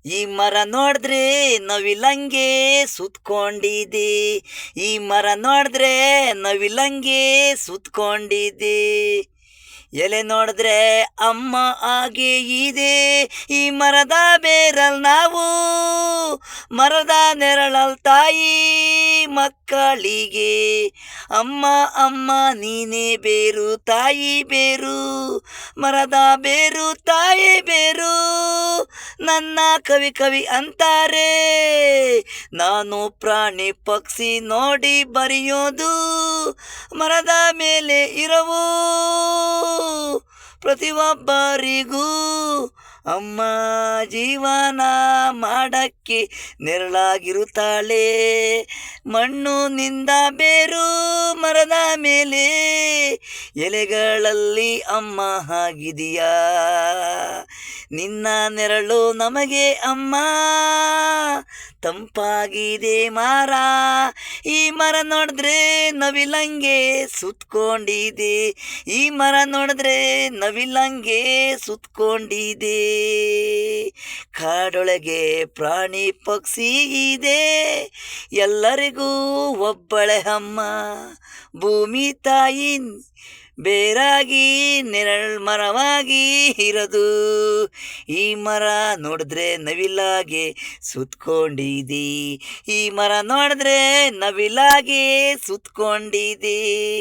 ಈ ಮರ ನೋಡಿದ್ರೆ ನವಿಲಂಗೆ ಸುತ್ಕೊಂಡಿದೆ. ಈ ಮರ ನೋಡಿದ್ರೆ ನವಿಲಂಗೆ ಸುತ್ಕೊಂಡಿದೆ. ಎಲೆ ನೋಡಿದ್ರೆ ಅಮ್ಮ ಹಾಗೆ ಇದೆ. ಈ ಮರದ ಬೇರಲ್ ನಾವು, ಮರದ ನೆರಳಲ್ ತಾಯಿ ಮಕ್ಕಳಿಗೆ. ಅಮ್ಮ ಅಮ್ಮ ನೀನೇ ಬೇರು, ತಾಯಿ ಬೇರು, ಮರದ ಬೇರು ತಾಯಿ ಬೇರು. ನನ್ನ ಕವಿ ಕವಿ ಅಂತಾರೆ, ನಾನು ಪ್ರಾಣಿ ಪಕ್ಷಿ ನೋಡಿ ಬರೆಯೋದು. ಮರದ ಮೇಲೆ ಇರವು ಪ್ರತಿಯೊಬ್ಬರಿಗೂ. ಅಮ್ಮ ಜೀವನ ಮಾಡಕ್ಕೆ ನೆರಳಾಗಿರುತ್ತಾಳೆ. ಮಣ್ಣುನಿಂದ ಬೇರು ಮರದ ಮೇಲೆ, ಎಲೆಗಳಲ್ಲಿ ಅಮ್ಮ ಆಗಿದೆಯಾ. ನಿನ್ನ ನೆರಳು ನಮಗೆ ಅಮ್ಮ, ತಂಪಾಗಿದೆ ಮರ. ಈ ಮರ ನೋಡಿದ್ರೆ ನವಿಲಂಗೆ ಸುತ್ಕೊಂಡಿದೆ. ಈ ಮರ ನೋಡಿದ್ರೆ ನವಿಲಂಗೆ ಸುತ್ಕೊಂಡಿದೆ. ಕಾಡೊಳಗೆ ಪ್ರಾಣಿ ಪಕ್ಷಿ ಇದೆ, ಎಲ್ಲರಿಗೂ ಒಬ್ಬಳೆ ಅಮ್ಮ. ಭೂಮಿ ತಾಯಿ ಬೇರಾಗಿ ನೆರಳು ಮರವಾಗಿ ಇರೋದು. ಈ ಮರ ನೋಡಿದ್ರೆ ನವಿಲಾಗೆ ಸುತ್ಕೊಂಡಿದೆ. ಈ ಮರ ನೋಡಿದ್ರೆ ನವಿಲಾಗೆ ಸುತ್ಕೊಂಡಿದೆ.